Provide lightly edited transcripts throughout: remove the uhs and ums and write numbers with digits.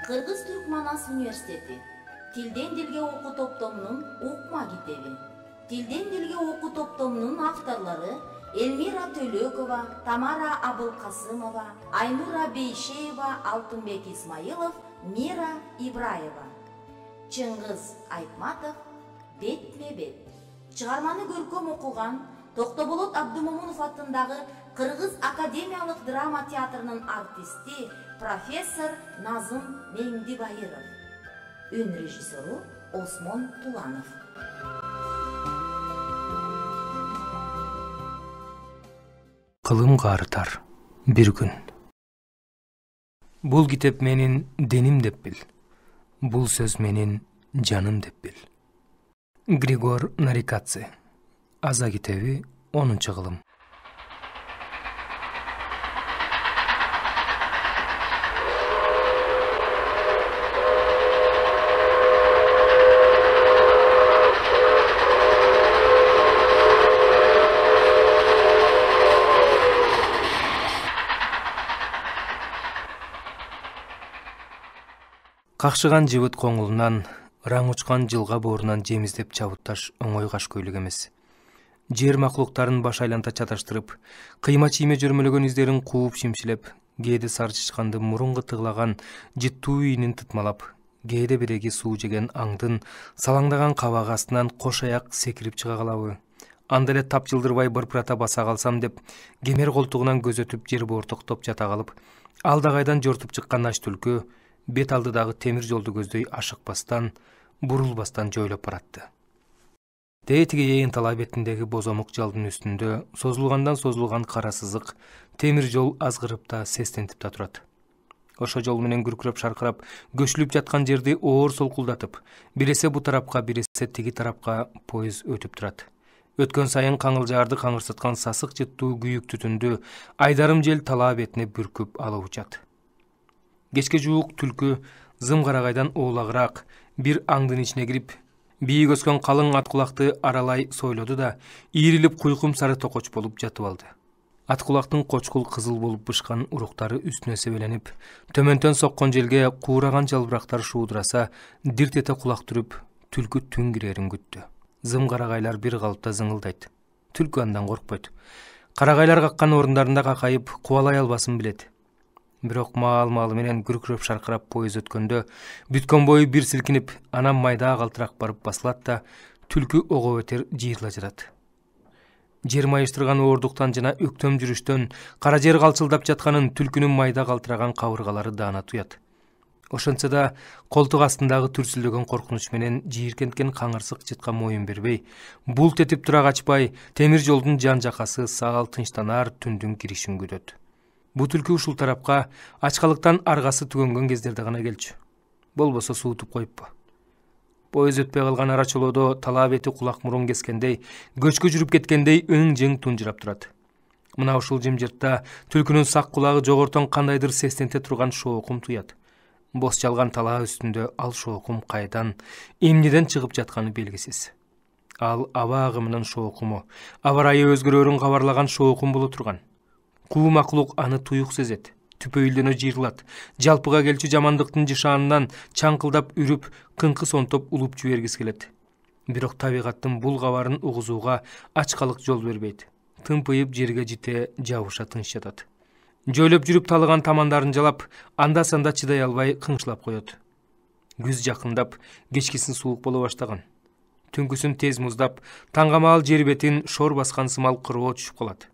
Кыргыз Түрк Манас университети. Тилден дилге окуу топтомунун укма китеби. Тилден дилге окуу топтомунун авторлору Элмира Төлөкова, Тамара Абылкасымова, Айнура Бейшеева, Алтынбек Исмаилов, Мира Ибраева. Чыңгыз Айтматов, бетме-бет. Чыгарманы көркөм окуган Токтоболот Абдымомунов атындагы Кыргыз академиялык драма театрынын артисти профессор Назым Меңдибайыров. Үн режиссеру Осмон Туланов. Кылым карытар бир күн. Бул китеп менин деним деп бил. Бул сөз менин жаным деп бил. Григор Нарикадзе. Аза китеби 10-чы кылым. Какшыган жыбыт коңулунан, ыран учкан жылга боорунан жемиздеп чабытташ оңой каш көйлүк эмес. Жер маклуктарын баш айланта чаташтырып, кыйма чийме жүрмөлөгөн издерин кууп шимшилеп, кээде сарчышканды мурунга тыглаган жыттуу ийинин тытмалап, кээде биреги суу жеген аңдын салаңдаган кабак астынан кош аяк секирип чыга калабы. Анда эле тап жылдырбай бырпырата баса калсам деп, кемер колтугунан көз өтүп жер боортоктоп жата калып, алдагайдан жортуп чыккан аш түлкү бет алдыдагы темир жолду көздөй ашыкпастан, бурулбастан жойлоп баратты. Тетиги эйин тала бетиндеги бозомук жалдын үстүндө созулгандан созулган кара сызык темир жол азгырып да сестентип да турат. Ошо жол менен күркүрөп шаркырап, көчүлүп жаткан жерди оор солкулдатып, биресе бу тарапка, биресе тиги тарапка поезд өтүп турат. Өткөн сайын каңылжаарды каңырсыткан сасык жыттуу күйүк түтүндү айдарым жел тала бетине бүркүп алып учат. Кечке жуук түлкү зымгарагайдан оолагыраак бир аңдын ичине кирип, бийик өскөн калың ат кулакты аралай сойлоду да, ийрилип куйкум сары токоч болуп жатып алды. Ат кулактын кочкул кызыл болуп бышкан уруктары үстүнө себеленип, төмөнтөн соккон желге куураган жалбырактар шуудураса, дирт эте кулак түрүп, түлкү түн кирерин күттү. Зымгарагайлар бир калыпта зыңылдайт. Түлкү андан коркпойт. Карагайлар каккан орундарында какайып, кубалай албасын билет. Бирок маал-маалы менен күркүрөп шаркырап поезд өткөндө, бүткөн бою бир силкинип, анан майда калтырак барып басылат да, түлкү ого бетер жыйырыла жатат. Жер майыштырган оордуктан жана өктөм жүрүштөн кара жер калчылдап жатканын түлкүнүн майда калтыраган кабыргалары даана туят. Ошентсе да колтук астындагы түрсүлдөгөн коркунуч менен жийиркенткен каңырсык жытка моюн бербей, булт этип тура качпай, темир жолдун жан жакасы саал тынчтанар түндүн киришин күтөт. Бу түлкү ушул тарапка ачкалыктан аргасы түгөнгөн кездерде гана келчү. Болбосо суутуп коюппу. Поезд өтпөй калган ара чолоодо тала бети кулак мурун кескендей, көчкү жүрүп кеткендей өң-жең тунжурап турат. Мына ушул жымжыртта түлкүнүн сак кулагы жогортон кандайдыр сестенте турган шоокум туят. Бос жалган тала үстүндө ал шоокум кайдан, эмнеден чыгып жатканы белгисиз. Ал аба агымынын шоокуму, аба ырайы өзгөрөрүн кабарлаган шоокум боло турган. Куу маклук аны туюк сезет, түпөйүлдөнө жыйрылат, жалпыга келчү жамандыктын жышаанынан чаңкылдап үрүп, кыңкы сонтоп улуп жибергиси келет. Бирок табигаттын бул кабарын угузууга ачкалык жол бербейт. Тымпыйып жерге жите жабыша тынч жатат. Жойлоп жүрүп талыган тамандарын жалап, анда-санда чыдай албай кыңшылап коет. Күз жакындап, кечкисин суук боло баштаган. Түнкүсүн тез муздап, таңгамаал жер бетин шор баскан сымал кыроо түшүп калат.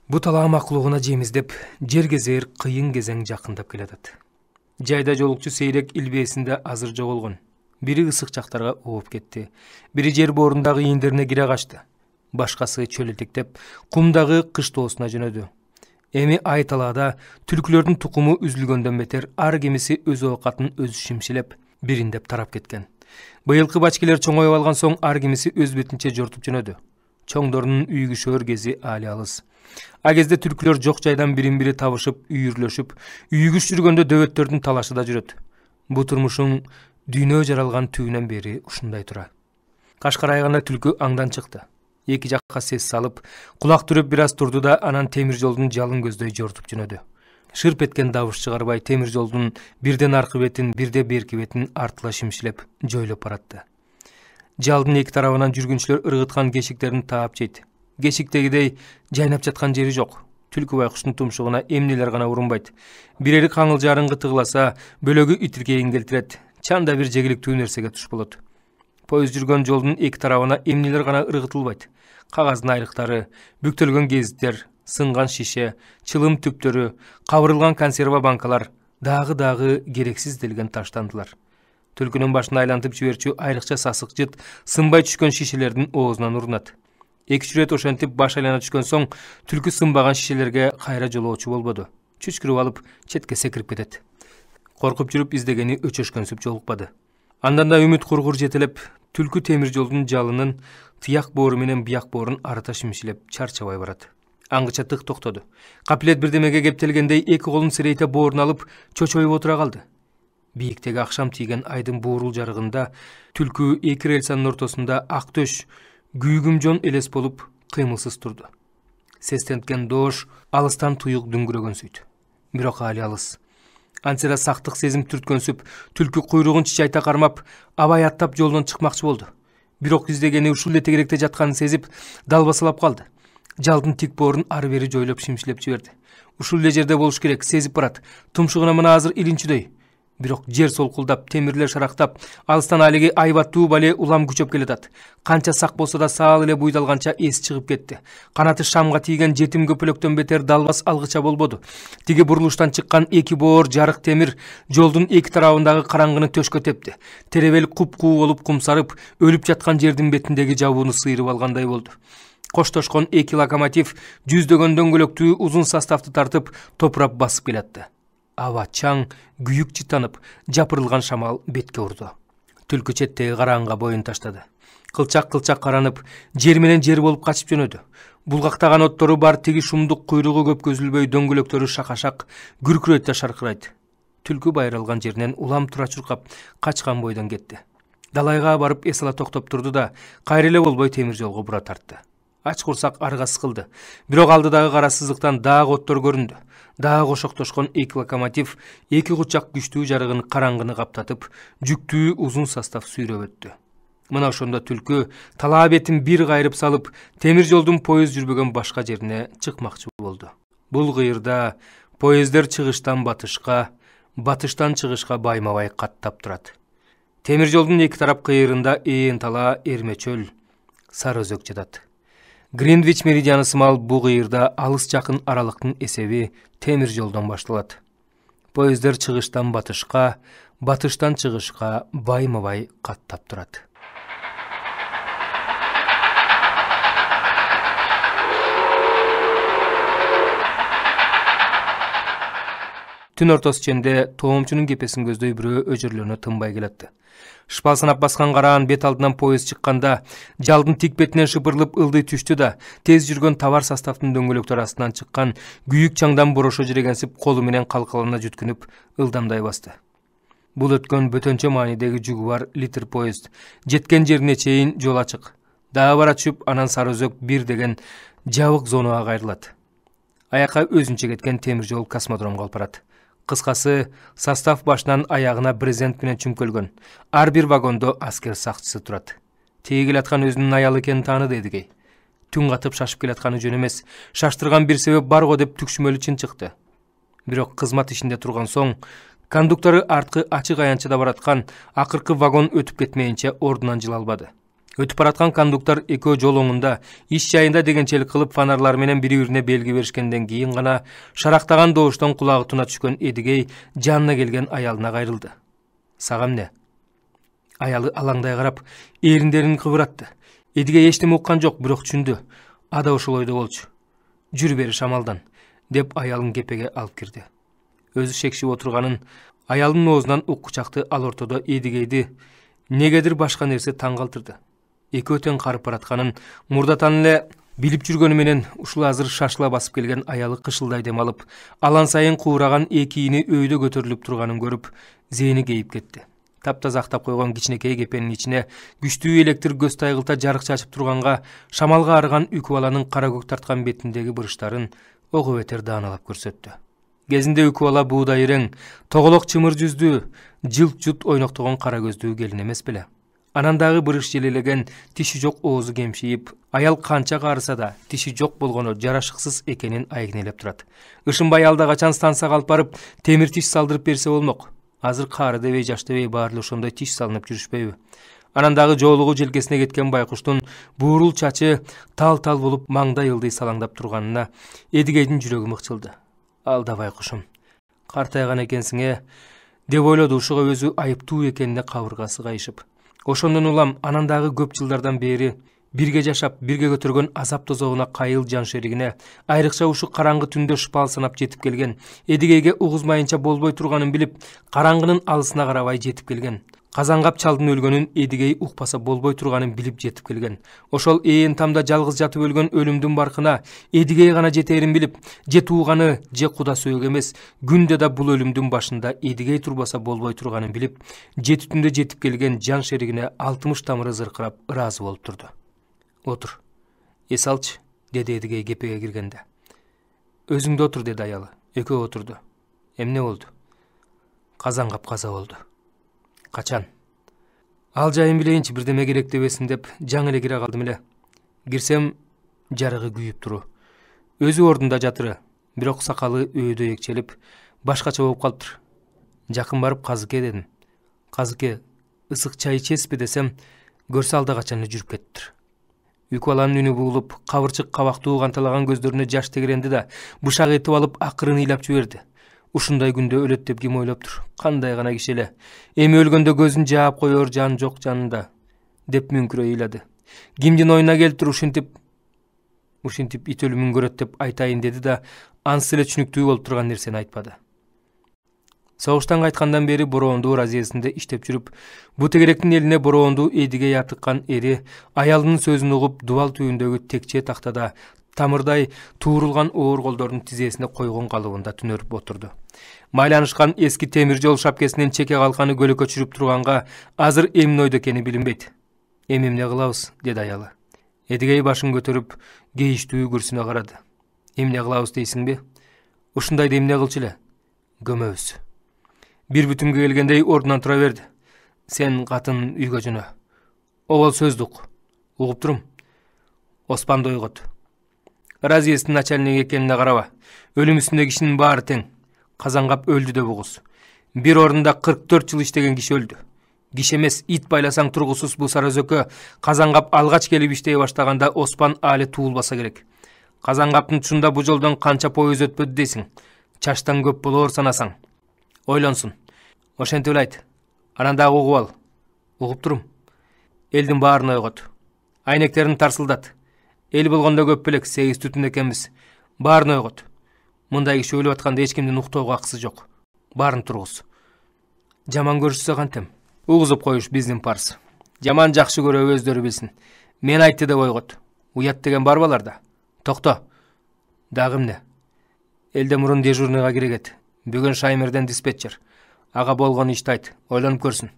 Бу тала маклугуна жемиздеп, жер кезер кыйын кезең жакындап келатат. Жайда жолукчу сейрек илбээсинде азыр жоголгон. Бири ысык жактарга ооп кетти. Бири жер боорундагы ийиндерине кире качты. Башкасы чөлөтектеп, кумдагы кыш тоосуна жөнөдү. Эми ай талаада түлкүлөрдүн тукуму үзүлгөндөн бетер ар кимиси өз оокатын өзү шимшилеп, бириндеп тарап кеткен. Быйылкы бачкелер чоңоюп алган соң ар кимиси өз бетинче жортуп жөнөдү. Чоңдордун үйгүшөр кези али алыс. А кезде түлкүлөр жок жайдан бирин-бири табышып, үйүрлөшүп, үйгүш жүргөндө дөбөттөрдүн талашы да жүрөт. Бу турмушуң дүйнө жаралган түбүнөн бери ушундай тура. Каш карайганда түлкү аңдан чыкты. Эки жакка сес салып, кулак түрүп бир аз турду да анан темир жолдун жалын көздөй жортуп жөнөдү. шырп эткен добуш чыгарбай темир жолдун бирден аркы бетин, бирде берки бетин артыла шимшилеп жойлоп баратты. Жалдын эки тарабынан жүргүнчүлөр ыргыткан кешиктерин таап жейт. Кешиктегидей жайнап жаткан жери жок. Түлкү байкуштун тумшугуна эмнелер гана урунбайт. Бирери каңыл жарыңгы тыгыласа, бөлөгү итиркейин келтирет. Чанда бир жегиликтүү нерсеге туш болот. Поезд жүргөн жолдун эки тарабына эмнелер гана ыргытылбайт. Кагаздын айлыктары, бүктөлгөн гезиттер, сынган шише, чылым түптөрү, кабырылган консерва банкалар, дагы керексиз делген таштандылар. Түлкүнүн башын айлантып жиберчү айрыкча сасык жыт сынбай түшкөн шишелердин оозунан урунат. Эки чүрөт ошентип баш айлана түшкөн соң, түлкү сынбаган шишелерге кайра жолоочу болбоду. Чүчкүрүп алып, четке секирип кетет. Коркуп жүрүп издегени өчөшкөнсүп жолукпады. Андан да үмүт кургур жетелеп, түлкү темир жолдун жалынын тыяк боору менен бияк боорун арата шимшилеп чарчабай барат. Аңгыча тык токтоду. Капилет бирдемеге кептелгендей эки колун серейте боорун алып чочоюп отура калды. Бийиктеги акшам тийген айдын буурул жарыгында түлкү эки рельсанын ортосунда ак төш, күйгүм жон элес болуп кыймылсыз турду. Сестенткен доош алыстан туюк дүңгүрөгөнсүйт. Бирок али алыс. Ансера сактык сезим түрткөнсүп, түлкү куйругун чичайта кармап, абай аттап жолдон чыкмакчы болду. Бирок издегени ушул эле тегеректе жатканын сезип, далбасалап калды. Жалдын тик боорун ары бери жойлоп шимшилеп жиберди. Ушул эле жерде болуш керек, сезип барат. Тумшугуна мына азыр илинчүдөй. Бирок жер солкулдап, темирлер шарактап, алыстан алиги айбаттуу бале улам күчөп келатат. Канча сак болсо да саал эле буйдалганча эс чыгып кетти. Канаты шамга тийген жетим көпөлөктөн бетер далбас алгыча болбоду. Тиги бурулуштан чыккан эки боор жарык темир жолдун эки тарабындагы караңгыны төшкө тепти. Теребел куп-куу болуп кумсарып, өлүп жаткан жердин бетиндеги жабууну сыйрып алгандай болду. Коштошкон эки локомотив жүздөгөн дөңгөлөктүү узун составты тартып, топурап басып келатты. Аба чаң, күйүк чытанып, жапырылган шамал бетке урду. Түлкү четтеги караңга боюн таштады. Кылчак каранып, жер менен жер болуп качып жөнөдү. Булгактаган оттору бар тиги шумдук куйругу көп көзүлбөй дөңгөлөктөрү шакашак, күркүрөйт да шаркырайт. Түлкү байралган жеринен улам тура чуркап, качкан бойдон кетти. Далайга барып эс ала токтоп турду да, кайра эле болбой темир жолго бура тартты. Ач курсак арга сыкылды. Бирок алдыдагы кара сызыктан дагы оттор көрүндү. Дагы кошоктошкон эки локомотив эки кучак күчтүү жарыгын караңгыны каптатып, жүктүү узун состав сүйрөп өттү. Мына ошондо түлкү талаа бетин бир кайрып салып, темир жолдун поезд жүрбөгөн башка жерине чыкмакчы болду. Бул кыйырда поезддер чыгыштан батышка, батыштан чыгышка байма-бай каттап турат. Темир жолдун эки тарап кыйырында ээн талаа эрмечөл, сары өзөк жатат. Гринвич меридианы сымал бу кыйырда алыс жакын аралыктын эсеби темир жолдон башталат. Поезддер чыгыштан батышка, батыштан чыгышка байма-бай каттап турат. Түн ортосу ченде тоомчунун кепесин көздөй бирөө өжөрлөнө тынбай келатты. Шпал санап баскан караан бет алдынан поезд чыкканда, жалдын тик бетинен шыпырылып ылдый түштү да, тез жүргөн товар составтын дөңгөлөктөр астынан чыккан күйүк чаңдан борошо жирегенсип колу менен калкалана жүткүнүп ылдамдай басты. Бул өткөн бөтөнчө маанидеги жүгү бар литр поезд жеткен жерине чейин жол ачык. Дагы бара түшүп, анан сары өзөк бир деген жабык зонага кайрылат. Аяка өзүнчө кеткен темир жол космодромго алып барат. Кыскасы, состав башынан аягына брезент менен чүмкөлгөн. Ар бир вагондо аскер сакчысы турат. Тиги келаткан өзүнүн аялы экенин тааныды Эдигей. Түн катып шашып келатканы жөн эмес, шаштырган бир себеп бар го деп түкшүмөлү чын чыкты. Бирок кызмат ишинде турган соң, кондуктору арткы ачык аянчада бараткан акыркы вагон өтүп кетмейинче ордунан жыла албады. Өтүп бараткан кондуктор экөө жол оңунда иш жайында дегенчелик кылып фонарлар менен бири-бирине белги беришкенден кийин гана шарактаган добуштан кулагы туна түшкөн Эдигей жанына келген аялына кайрылды. Сага эмне? Аялы алаңдай карап, эриндерин кыбыратты. Эдигей эчтеме уккан жок, бирок түшүндү. Ада ошол ойдо болчу. Жүрү бери шамалдан, деп аялын кепеге алып кирди. Өзү шекшип отурганын, аялдын оозунан уккучакты ал ортодо Эдигейди негедир башка нерсе таң калтырды. Эки өтөн карып баратканын мурдатан эле билип жүргөнү менен ушул азыр шашыла басып келген аялы кышылдай дем алып, алан сайын куураган эки ини өйдө көтөрүлүп турганын көрүп, зээни кейип кетти. Таптаза актап койгон кичинекей кепенин ичине күчтүү электр көз тайгылта жарык чачып турганга, шамалга арыган үкү баланын кара көк тарткан бетиндеги буручтарын ого бетер дааналап көрсөттү. Кезинде үкү бала буудай ирең, тоголок чымыр жүздүү, жылт жут ойноктогон кара көздүү келин эмес беле. Анан дагы бырыш желелеген, тиши жок оозу кемшиип, аял канча карыса да тиши жок болгону жарашыксыз экенин айгинелеп турат. Ышынбай алда качан станцияга алып барып, темир тиш салдырып берсе болмок. Азыр кары дебей, жаш дебей баары ошондой тиш салынып жүрүшпөйбү? Анан дагы жоолугу желкесине кеткен байкуштун буурул чачы тал-тал болуп маңдай ылдый салаңдап турганына Эдигейдин жүрөгү мыкчылды. Алда байкушум, картайган экенсиң деп ойлоду ушуга өзү айыптуу экенине кабыргасы кайышып. Ошондон улам анан дагы көп жылдардан бери бирге жашап, бирге көтөргөн азап тозогуна кайыл жан шеригине, айрыкча ушу караңгы түндө шпал санап жетип келген, Эдигейге угузмайынча болбой турганын билип, караңгынын алысына карабай жетип келген. Казангап чалдын өлгөнүн Эдигей укпаса болбой турганын билип жетип келген. Ошол ээн тамда жалгыз жатып өлгөн өлүмдүн баркына Эдигей гана жетерин билип, же тууганы, же куда сөөгө эмес, күндө да бул өлүмдүн башында Эдигей турбаса болбой турганын билип, жети түндө жетип келген жан шеригине 60 тамыры зыркырап ыраазы болуп турду. Отур, эс алчы, деди Эдигей кепеге киргенде. Өзүңдө отур, деди аялы. Экөө отурду. Эмне болду? Казангап каза болду. Качан? Ал жайын билейинчи, бирдеме керек дебесин деп жаңы эле кире калдым эле. Кирсем, жарыгы күйүп туру. Өзү ордунда жатыры, бирок сакалы өөдө экчелип, башкача болуп калыптыр. Жакын барып Казыке дедим. Казыке, ысык чай ичесизби десем, көрсө алда качан жүрүп кетиптир. Үкү баланын үнү буулуп, кабырчык кабактуу канталаган көздөрүнө жаш тегеренди да, бышак этип алып акырын ыйлап жиберди. Ушундай күндө өлөт деп ким ойлоптур? Кандай гана киши эле. Эми өлгөндө көзүн жаап коёр жан жок жанында, деп мүңкүрөй ыйлады. Кимдин оюна келиптир ушинтип ит өлүмүн көрөт деп айтайын деди да, ансы эле түшүнүктүү болуп турган нерсени айтпады. Согуштан кайткандан бери бороондуу разъездинде иштеп жүрүп, бу тегеректин элине бороондуу Эдигей атыккан эри аялынын сөзүн угуп, дубал түбүндөгү текче тактада тамырдай туурулган оор колдорун тизесине койгон калыбында түнөрүп отурду. Майланышкан эски темир жол шапкесинин чеке калканы көлөкө чүрүп турганга азыр эмне ойдо экени билинбейт. Эми эмне кылабыз, деди аялы. Эдигей башын көтөрүп, кейиштүү күрсүнө карады. Эмне кылабыз дейсиңби? Ушундайды эмне кылчу эле? Көмөбүз. Бир бүтүмгө келгендей ордунан тура берди. Сен катын үйгө жөнө. Обол сөздүк. Угуп турум. Оспанды ойгот. Разъездин начальниги экенине караба. Өлүм үстүндө кишинин баары тең. Казангап өлдү деп угуз. Бир ордунда 44 жыл иштеген киши өлдү. Киши эмес, ит байласаң тургусуз бул сара өзөккө Казангап алгач келип иштей баштаганда Оспан али туулбаса керек. Казангаптын тушунда бу жолдон канча поезд өтпөдү дейсиң? Чаштан көп болоор санасаң. Ойлонсун. Ошентип эле айт. Анан дагы угуп ал. Угуп турум. Элдин баарын ойгот. Айнектерин тарсылдат. Эл болгондо көп белек, 8 түтүн экенбиз. Баарын ойгот. Мындай киши өлүп атканда эч кимдин уктоого акысы жок. Баарын тургуз. Жаман көрүшсө кантем? Угузуп коюш биздин парс. Жаман жакшы көрөбү өздөрү билсин. Мен айтты деп ойгот. Уят деген бар баларда. Токто. Дагы эмне? Элде мурун дежурныйга кирегет. Бүгүн Шаймерден диспетчер. Ага болгон ишти айт, ойлонуп көрсүн.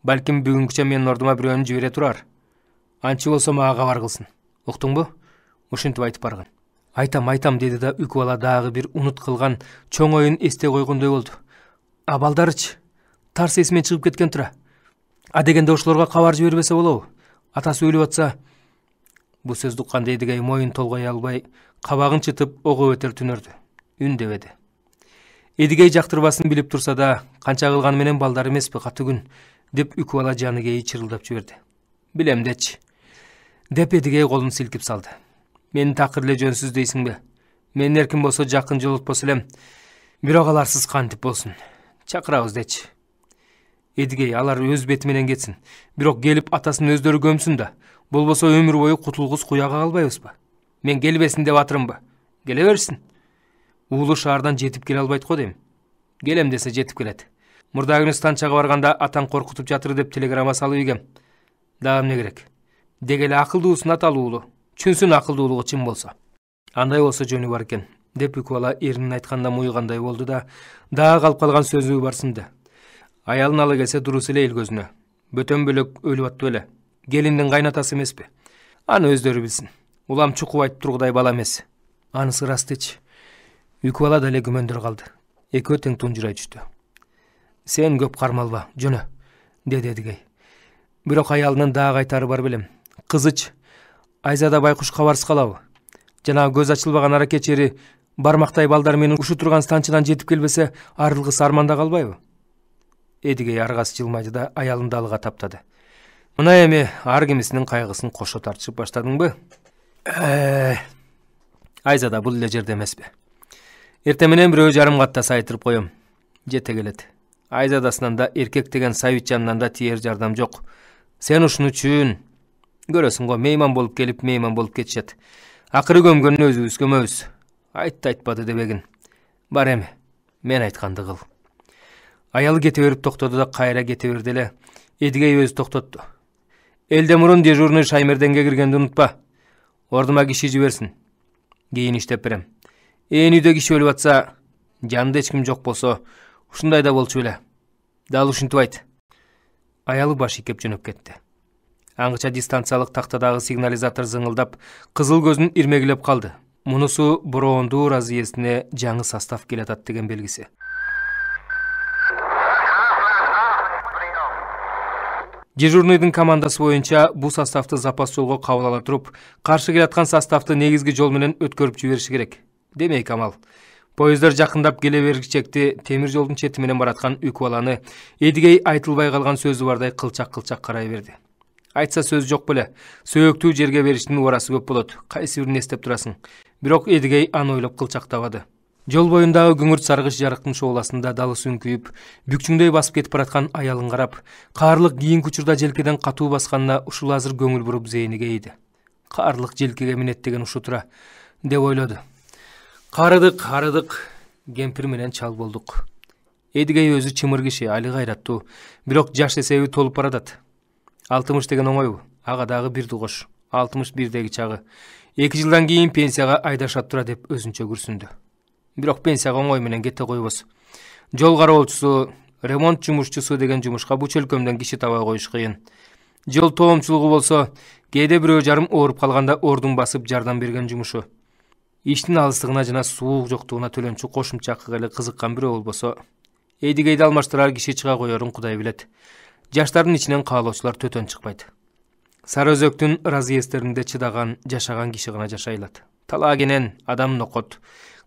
Балким бүгүнкүчө менин ордума бирөөнү жибере турар. Анчы болсо мага кабар кылсын. Уктуңбу? Ушинтип айтып барган. Айтам, деди да үкү бала дагы бир унут кылган чоң оюн эстей койгондой болду. А балдарычы? Тарс эсимен чыгып кеткен тура. А дегенде ошолорго кабар жибербесе болобу? Атасы өлүп атса. Бу сөздү укканда Эдигей моюн толгой албай, кабагын чытып ого өтөр түнөрдү. Үндебеди. Эдигей жактырбасын билип турса да, канча кылганы менен балдар эмеспи, каты күн, деп үкү бала жаныгей чырылдап жиберди. Билем дечи, деп Эдигей колун силкип салды. Мени такыр эле жөнсүз дейсиңби? Менин эрким болсо жакын жолотпосо элем. Бирок аларсыз кантип болсун? Чакырабыз дечи. Эдигей, алар өз бети менен кетсин. Бирок келип атасын өздөрү көмсүн да. Болбосо өмүр бою кутулгус куяга калбайбызбы? Мен келбесин деп атырымбы? Келе берсин. Уулу шаардан жетип келе албайт го дейм. Келем десе жетип келет. Мурда күнү станцияга барганда атаң коркутуп жатыр деп телеграмма салып ийгем. Дагы эмне керек? Дегеле акылдуусын аталуулу. Чүнсүн акылдуулугу чын болсо. Андай болсо жөнү бар экен, деп үкү бала эринин айтканда муйгандай болду да, дагы калып калган сөзү барсынды. Аялын ала келсе дурус эле эл көзүнө. Бөтөн бөлөк өлүп аттып эле. Келиндин кайнатасы эмеспи? Аны өздөрү билсин. Улам чукуп айтып тургудай бала эмес. Анысы рас дечи. Үкү бала деле күмөндөр калды. Экөө тең тунжурай түштү. Сен көп кармалба, жөнө, деди Эдигей. Бирок аялынын дагы айтары бар белем. Кызыч, Айзада байкуш кабарсыз калабы? Жана көз ачылбаган аракетчери бармактай балдар менен ушу турган станциядан жетип келбесе, арылгысы арманда калбайбы? Эдигей аргасы жылмайды да аялын далга таптады. Мына эми ар кимисинин кайгысын кошо тартышып баштадыңбы? Айзада бул эле жерде эмеспи. Эртең менен бирөө жарым катта сайытырып коем. Жете келет. Айзадасынан да эркек деген Сабитжандан да тиер жардам жок. Сен ушуну чүн. Көрөсүң го, мейман болуп келип, мейман болуп кетишет. Акыры көмгөнүн өзүбүз көмөбүз. Айтты айтпады дебегин. Бар эми, мен айтканды кыл. Аялы кете берип токтоду да кайра кете берди эле. Эдигей өзү токтотту. Элде мурун дежурный Шаймерденге киргенди унутпа. Ордума киши жиберсин. Кийин иштеп берем. Үйдө киши өлүп атса, жанында эч ким жок болсо, ушундай да болчу эле. Дал ушинтип айт. Аялы баш ийкеп жөнөп кетти. Аңгыча дистанциялык тактадагы сигнализатор зыңылдап, кызыл көзүн ирмегилеп калды. Мунусу бороондуу разъездине жаңы состав келатат деген белгиси. Дежурныйдын командасы боюнча бу составты запас жолго кабыл ала туруп, каршы келаткан составты негизги жол менен өткөрүп жибериши керек. Демей Камал. Поездар жакындап келе бергичекти темир жолдун чети менен бараткан Үкү баланы Эдигей айтылбай калган сөзү бардай кылчак-кылчак карай берди. Айтса сөз жок беле. Сөөктүү жерге бериштин урасы көп болот. Кайсы бирин эстеп турасың? Бирок Эдигей аны ойлоп кылчактабады. Жол боюндагы күңүрт саргыч жарыктын шооласында далы сүңкүйүп, бүкчүңдөй басып кетип бараткан аялын карап, каарлык кийинки учурда желкеден катуу басканына ушул азыр көңүл буруп зейниге ийди. Каарлык желкеге минет деген ушу тура, деп ойлоду. Арыдык, кемпир менен чал болдук. Эдигей өзү чымыр киши, али кайраттуу, бирок жаш эсеби толуп баратат. 60 деген оңойбу, ага дагы бирди кош. 61деги чагы. 2 жылдан кийин пенсияга айдашат тура деп өзүнчө күрсүндү. Бирок пенсияга оңой менен кете койбос. Жол кароолчусу, ремонт жумушчусу деген жумушка бу чөлкөмдөн киши табай коюш кыйын. Жол тоомчулугу болсо, кээде бирөө жарым ооруп калганда ордун басып жардам берген жумушу. Иштин алыстыгына жана суук жоктугуна төлөнчү кошумча акыга эле кызыккан бирөө болбосо, Эдигейди алмаштырар киши чыга коерун Кудай билет. Жаштардын ичинен каалоочулар төтөн чыкпайт. Сары өзөктүн разъезддеринде чыдаган, жашаган киши гана жашайлат. Талаа кенен адам нокот.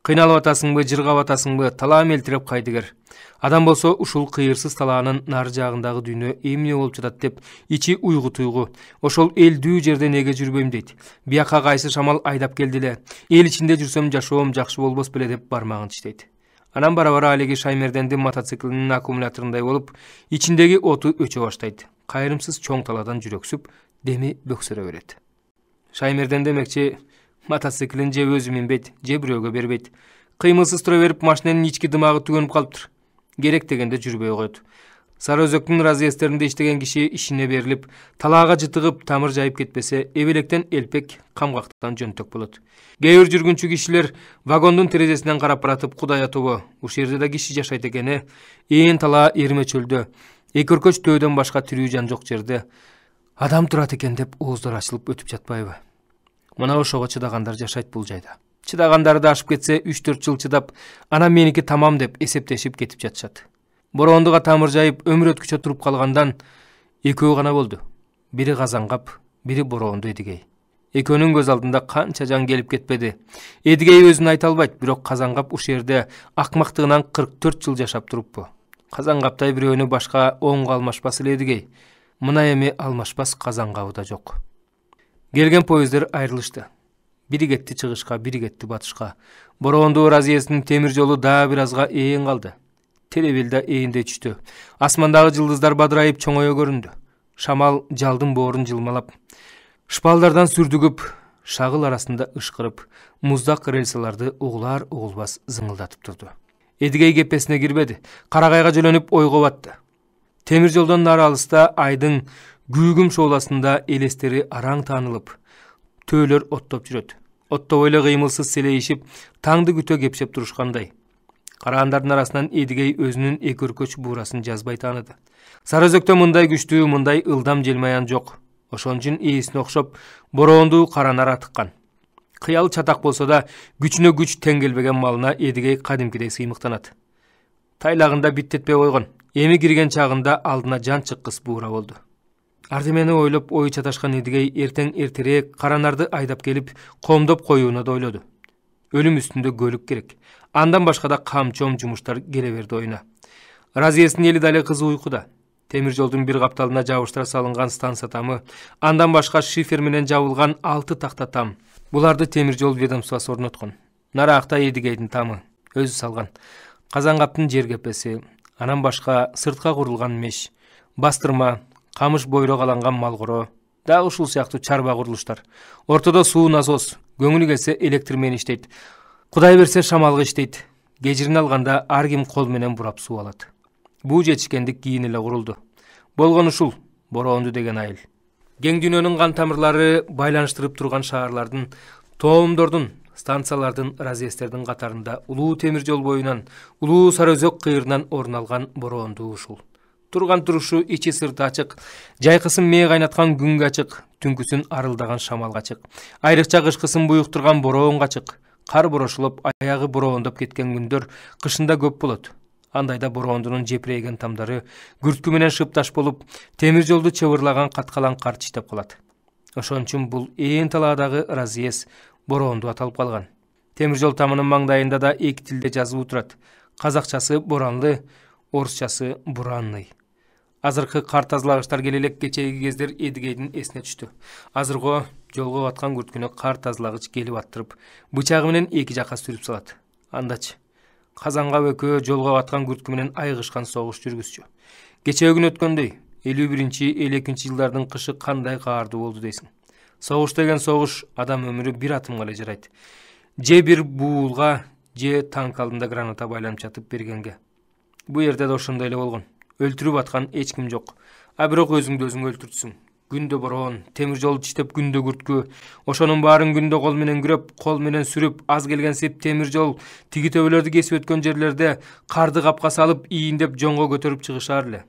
Кыйналып атасыңбы, жыргап атасыңбы, талаа мелтиреп кайдыгер. Адам болсо ушул кыйырсыз талаанын нары жагындагы дүйнө эмне болуп жатат деп ичи уйгу туйгу. Ошол элдүү жерде неге жүрбөйм дейт. Бияка кайсы шамал айдап келди эле. Эл ичинде жүрсөм жашоом жакшы болбос беле деп бармагын тиштейт. Анан бара-бара алеги Шаймердендин мотоциклинин аккумуляторундай болуп, ичиндеги оту өчө баштайт. Кайрымсыз чоң таладан жүрөксүп, деми бөксөрө берет. Шаймерден демекчи, мотоциклин же өзү минбейт, же бирөөгө бербейт. Кыймылсыз тура берип, машинанын ички дымагы түгөнүп калыптыр. Керек дегенде жүрбөй койот. Сары өзөктүн разъезддеринде иштеген киши ишине берилип, талаага жытыгып, тамыр жайып кетпесе, эбелектен элпек, камгактан жөнтөк болот. Кээ бир жүргүнчү кишилер вагондун терезесинен карап баратып, Кудай атыбы, ушул жерде да киши жашайт экени, ээн талаа эрме чөлдө, экөркөч төөдөн башка тирүү жан жок жерде адам турат экен деп ооздор ачылып өтүп жатпайбы? Мына ошого чыдагандар жашайт бул жайда. Чыдагандарды ашып кетсе 3-4 жыл чыдап, анан меники тамам деп эсептешип кетип жатышат. Бороондуга тамыр жайып өмүр өткүчө туруп калгандан экөө гана болду. Бири Казангап, бири Бороонду Эдигей. Экөөнүн көз алдында канча жан келип кетпеди. Эдигей өзүн айта албайт, бирок Казангап ушул жерде акмактыгынан 44 жыл жашап туруппу. Казангаптай бирөөнү башка оңго алмашпас эле Эдигей. Мына эми алмашпас Казангабы да жок. Келген поездар айрылышты. Бири кетти чыгышка, бири кетти батышка. Бороондуу разъезддин темир жолу дагы бир азга ээн калды. Телевилда ээндей түштү. Асмандагы жылдыздар бадырайып чоңое көрүндү. Шамал жалдын боорун жылмалап, шпалдардан сүрдүгүп, шагыл арасында ышкырып, муздак рельсаларды угулар-угулбас зыңылдатып турду. Эдигей кепесине кирбеди. Карагайга жөлөнүп ойго батты. Темир жолдон нары алыста айдын күүгүм шооласында элестери араң таанылып, төөлөр оттоп жүрөт. Оттобой эле кыймылсыз селейишип, таңды күтө кепшеп турушкандай. Караандардын арасынан Эдигей өзүнүн экөркөч буурасын жазбай тааныды. Сары өзөктө мындай күчтүү, мындай ылдам желмаян жок. Ошон үчүн ээсине окшоп, бороондуу каранар атыккан. Кыял чатак болсо да күчүнө күч тең келбеген малына Эдигей кадимкидей сыймыктанат. Тайлагында биттетпей койгон. Эми кирген чагында алдына жан чыккыс буура болду. Ардемени ойлоп ой чаташкан Эдигей эртең эртерээк Каранарды айдап келип комдоп коюуну да ойлоду. Өлүм үстүндө көлүк керек. Андан башка да камчом жумуштар келе берди оюна. Разиестин эли дале кызы уйкуда. Темир жолдун бир капталына жабыштыра салынган станция тамы, андан башка шифер менен жабылган 6 такта там. Буларды темир жол ведомствосу орноткон. Наракта Эдигейдин тамы өзү салган. Казангаптын жер кепеси, анан башка сыртка курулган меш, бастырма, камыш бойрок аланган малгоро, дагы ушул сыяктуу чарба курулуштар. Ортодо суу насос, көңүлү келсе электр менен иштейт. Кудай берсе шамалга иштейт. Кежирин алганда ар ким кол менен бурап суу алат. Буу жетишкендик кийин эле курулду. Болгон ушул Бороонду деген айыл. Кең дүйнөнүн кан тамырлары байланыштырып турган шаарлардын, тоомдордун, станциялардын, разъезддердин катарында улуу темир жол боюнан, улуу Сары Өзөк кыйырынан орун алган Бороонду ушул. Турган турушу ичи сырты ачык, жайкысын мээ кайнаткан күнгө ачык, түнкүсүн арылдаган шамалга ачык. Айрыкча кышкысын буюктурган Бороонго ачык. Кар борошулуп, аягы бороондоп кеткен күндөр кышында көп болот. Андайда Бороондунун жепирейген тамдары күрткү менен шыпташ болуп, темир жолду чыбырлаган каткалан кар чийтеп калат. Ошон үчүн бул ээн талаадагы разъезд Бороонду аталып калган. Темир жол тамынын маңдайында да эки тилде жазылып турат. Казакчасы Боранлы, орусчасы Буранный. Азыркы кар тазалагычтар келе элек кечээги кездер Эдигейдин эсине түштү. Азырго жолго аткан күрткүнө кар тазалагыч келип аттырып, бычагы менен эки жакка сүрүп салат. Андачы Казанга өкө жолго аткан күрткү менен айгышкан согуш жүргүзчү. Кечээ күн өткөндөй 51-52 жылдардын кышы кандай каардуу болду дейсиң. Согуш деген согуш адам өмүрү бир атымга эле жарайт. Же бир буулга, же танк алдында граната байланып жатып бергенге. Бу жерде да ошондой эле болгон. Өлтүрүп аткан эч ким жок. А бирок өзүңдү өзүң өлтүртсүң. Күндө Бороон, темир жол чиштеп күндө күрткү. Ошонун баарын күндө кол менен күрөп, кол менен сүрүп, аз келген сеп темир жол тиги төбөлөрдү кесип өткөн жерлерде карды капка салып, ийиндеп жоңго көтөрүп чыгышар эле.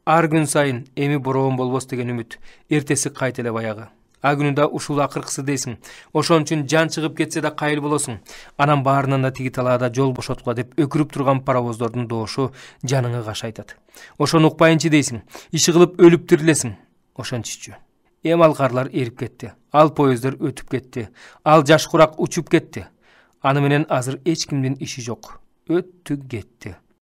Ар күн сайын эми Бороон болбос деген үмүт, эртеси кайта эле баягы. А күнү ушул акыркысы дейсиң. Ошон үчүн жан чыгып кетсе да кайыл болосуң. Анан баарынан да тиги талаада жол бошоткула деп өкүрүп турган паровоздордун доошу жаныңы кашайтат. Ошону укпайынчы дейсиң. Иши кылып өлүп тирилесиң. Ошончучу. Эми ал карлар эрип кетти. Ал поезддер өтүп кетти. Ал жаш курак учуп кетти. Аны менен азыр эч кимдин иши жок. Өттү кетти.